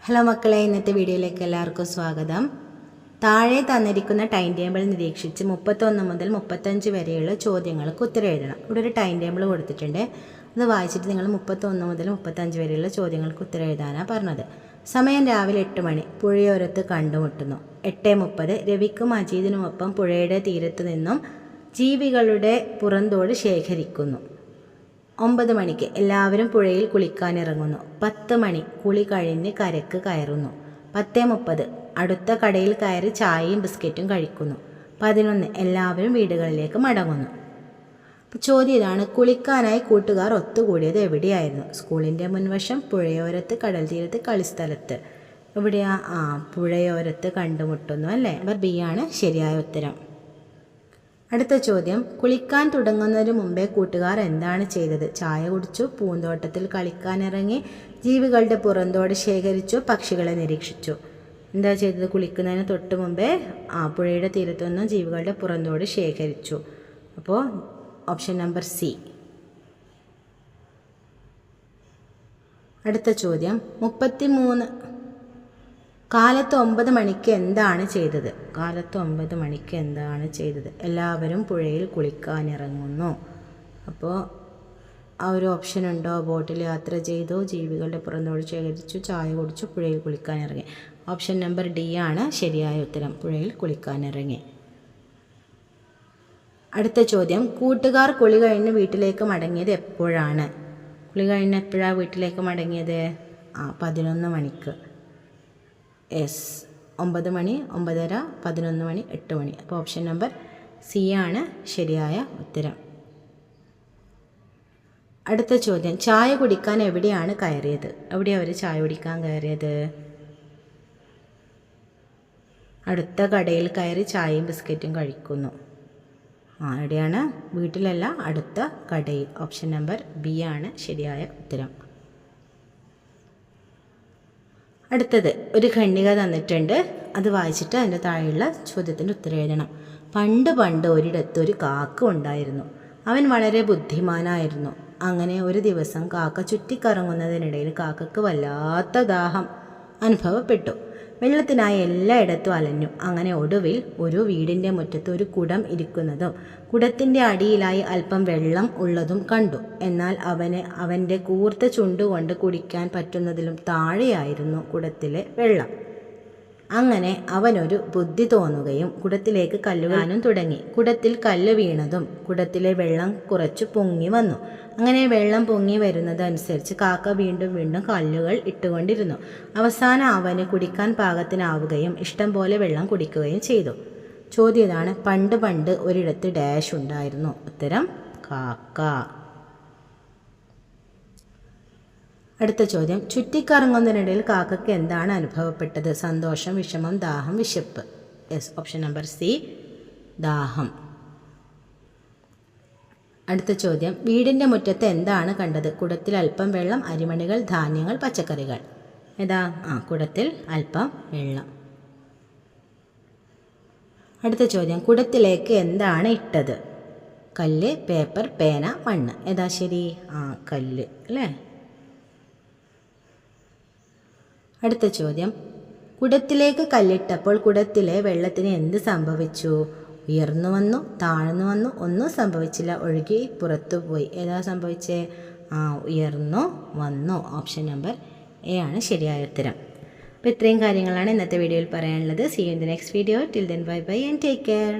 Hello മക്കളെ, ഇന്നത്തെ വീഡിയോയിലേക്ക് എല്ലാവർക്കും സ്വാഗതം. താഴെ തന്നിരിക്കുന്ന ടൈം ടേബിൾ നിരീക്ഷിച്ച് 31 മുതൽ 35 വരെയുള്ള ചോദ്യങ്ങൾക്ക് ഉത്തരം എഴുതണം. ഇവിടെ ഒരു ടൈം ടേബിൾ കൊടുത്തിട്ടുണ്ട്. അത് വായിച്ചിട്ട് നിങ്ങൾ 31 മുതൽ 35 വരെയുള്ള ചോദ്യങ്ങൾക്ക് ഉത്തരം എഴുതാനാണ് പറഞ്ഞത്. സമയം രാവിലെ 8 മണി. പുഴയോരത്ത് കണ്ടുമുട്ടുന്നു. 8:30 രവിക്കും അജീതിനുമൊപ്പം പുഴയുടെ തീരത്തു നിന്നും ജീവികളുടെ പുറന്തോട് ശേഖരിക്കുന്നു. 9 മണിക്ക് എല്ലാവരും പുഴയിൽ കുളിക്കാനിറങ്ങുന്നു. 10 മണി കുളി കഴിഞ്ഞ് കരക്ക് കയറുന്നു. 10:30 അടുത്ത കടയിൽ കയറി ചായയും ബിസ്ക്കറ്റും കഴിക്കുന്നു. 11 എല്ലാവരും വീടുകളിലേക്ക് മടങ്ങുന്നു. അപ്പോൾ ചോദ്യം ഇതാണ്: കുളിക്കാനായി കൂട്ടുകാർ ഒത്തുകൂടിയത് എവിടെയായിരുന്നു? സ്കൂളിൻ്റെ മുൻവശം, പുഴയോരത്ത്, കടൽ തീരത്ത്, കളിസ്ഥലത്ത്. എവിടെയാ? പുഴയോരത്ത് കണ്ടുമുട്ടുന്നു അല്ലേ. നമ്പർ ബി ആണ് ശരിയായ ഉത്തരം. അടുത്ത ചോദ്യം: കുളിക്കാൻ തുടങ്ങുന്നതിന് മുമ്പേ കൂട്ടുകാർ എന്താണ് ചെയ്തത്? ചായ കുടിച്ചു, പൂന്തോട്ടത്തിൽ കളിക്കാനിറങ്ങി, ജീവികളുടെ പുറന്തോട് ശേഖരിച്ചു, പക്ഷികളെ നിരീക്ഷിച്ചു. എന്താ ചെയ്തത്? കുളിക്കുന്നതിന് തൊട്ട് മുമ്പേ പുഴയുടെ തീരത്തു നിന്നും ജീവികളുടെ പുറന്തോട് ശേഖരിച്ചു. അപ്പോൾ ഓപ്ഷൻ നമ്പർ സി. അടുത്ത ചോദ്യം: 33 കാലത്ത് 9 മണിക്ക് എന്താണ് ചെയ്തത്? കാലത്ത് 9 മണിക്ക് എന്താണ് ചെയ്തത്? എല്ലാവരും പുഴയിൽ കുളിക്കാനിറങ്ങുന്നു. അപ്പോൾ ഒരു ഓപ്ഷൻ ഉണ്ടോ? ബോട്ടിൽ യാത്ര ചെയ്തു, ജീവികളുടെ പുറന്തോട് ശേഖരിച്ചു, ചായ കുടിച്ചു, പുഴയിൽ കുളിക്കാനിറങ്ങി. ഓപ്ഷൻ നമ്പർ ഡി ആണ് ശരിയായ ഉത്തരം. പുഴയിൽ കുളിക്കാനിറങ്ങി. അടുത്ത ചോദ്യം: കൂട്ടുകാർ കുളി കഴിഞ്ഞ് വീട്ടിലേക്ക് മടങ്ങിയത് എപ്പോഴാണ്? കുളി കഴിഞ്ഞ് എപ്പോഴാണ് വീട്ടിലേക്ക് മടങ്ങിയത്? 11 മണിക്ക്. 9 മണി, 9:30, 11 മണി, 8 മണി. അപ്പോൾ ഓപ്ഷൻ നമ്പർ സി ആണ് ശരിയായ ഉത്തരം. അടുത്ത ചോദ്യം: ചായ കുടിക്കാൻ എവിടെയാണ് കയറിയത്? എവിടെയാണ് അവർ ചായ കുടിക്കാൻ കയറിയത്? അടുത്ത കടയിൽ കയറി ചായയും ബിസ്ക്കറ്റും കഴിക്കുന്നു. എവിടെയാണ്? വീട്ടിലല്ല, അടുത്ത കടയിൽ. ഓപ്ഷൻ നമ്പർ ബി ആണ് ശരിയായ ഉത്തരം. അടുത്തത് ഒരു ഖണ്ഡിക തന്നിട്ടുണ്ട്. അത് വായിച്ചിട്ട് അതിൻ്റെ താഴെയുള്ള ചോദ്യത്തിൻ്റെ ഉത്തരം എഴുതണം. പണ്ട് ഒരിടത്ത് ഒരു കാക്ക ഉണ്ടായിരുന്നു. അവൻ വളരെ ബുദ്ധിമാനായിരുന്നു. അങ്ങനെ ഒരു ദിവസം കാക്ക ചുറ്റിക്കറങ്ങുന്നതിനിടയിൽ കാക്കക്ക് വല്ലാത്ത ദാഹം അനുഭവപ്പെട്ടു. വെള്ളത്തിനായി എല്ലായിടത്തും അലഞ്ഞു. അങ്ങനെ ഒടുവിൽ ഒരു വീടിൻ്റെ മുറ്റത്ത് ഒരു കുടം ഇരിക്കുന്നതും കുടത്തിൻ്റെ അടിയിലായി അല്പം വെള്ളം ഉള്ളതും കണ്ടു. എന്നാൽ അവൻ്റെ കൂർത്ത ചുണ്ടുകൊണ്ട് കുടിക്കാൻ പറ്റുന്നതിലും താഴെയായിരുന്നു കുടത്തിലെ വെള്ളം. അങ്ങനെ അവനൊരു ബുദ്ധി തോന്നുകയും കുടത്തിലേക്ക് കല്ലുകാനും തുടങ്ങി. കുടത്തിൽ കല്ല് വീണതും കുടത്തിലെ വെള്ളം കുറച്ചു പൊങ്ങി വന്നു. അങ്ങനെ വെള്ളം പൊങ്ങി വരുന്നതനുസരിച്ച് കാക്ക വീണ്ടും കല്ലുകൾ ഇട്ടുകൊണ്ടിരുന്നു. അവസാനം അവന് കുടിക്കാൻ പാകത്തിനാവുകയും ഇഷ്ടം പോലെ വെള്ളം കുടിക്കുകയും ചെയ്തു. ചോദ്യം ഇതാണ്: പണ്ട് ഒരിടത്ത് ഡാഷ് ഉണ്ടായിരുന്നു. ഉത്തരം കാക്ക. അടുത്ത ചോദ്യം: ചുറ്റിക്കറങ്ങുന്നതിനിടയിൽ കാക്കയ്ക്ക് എന്താണ് അനുഭവപ്പെട്ടത്? സന്തോഷം, വിഷമം, ദാഹം, വിശപ്പ്. ഓപ്ഷൻ നമ്പർ സി ദാഹം. അടുത്ത ചോദ്യം: വീടിൻ്റെ മുറ്റത്ത് എന്താണ് കണ്ടത്? കുടത്തിൽ അല്പം വെള്ളം, അരിമണികൾ, ധാന്യങ്ങൾ, പച്ചക്കറികൾ. ഏതാ? കുടത്തിൽ അല്പം വെള്ളം. അടുത്ത ചോദ്യം: കുടത്തിലേക്ക് എന്താണ് ഇട്ടത്? കല്ല്, പേപ്പർ, പേന, മണ്ണ്. ഏതാ ശരി? കല്ല് അല്ലേ. അടുത്ത ചോദ്യം: കുടത്തിലേക്ക് കല്ലിട്ടപ്പോൾ കുടത്തിലെ വെള്ളത്തിന് എന്ത് സംഭവിച്ചു? ഉയർന്നു വന്നു, താഴ്ന്നു വന്നു, ഒന്നും സംഭവിച്ചില്ല, ഒഴുകി പുറത്തു പോയി. ഏതാ സംഭവിച്ചേ? ഉയർന്നു വന്നു. ഓപ്ഷൻ നമ്പർ എ ആണ് ശരിയായ ഉത്തരം. അപ്പോൾ ഇത്രയും കാര്യങ്ങളാണ് ഇന്നത്തെ വീഡിയോയിൽ പറയാനുള്ളത്. See you in the next video. Till then bye bye and take care.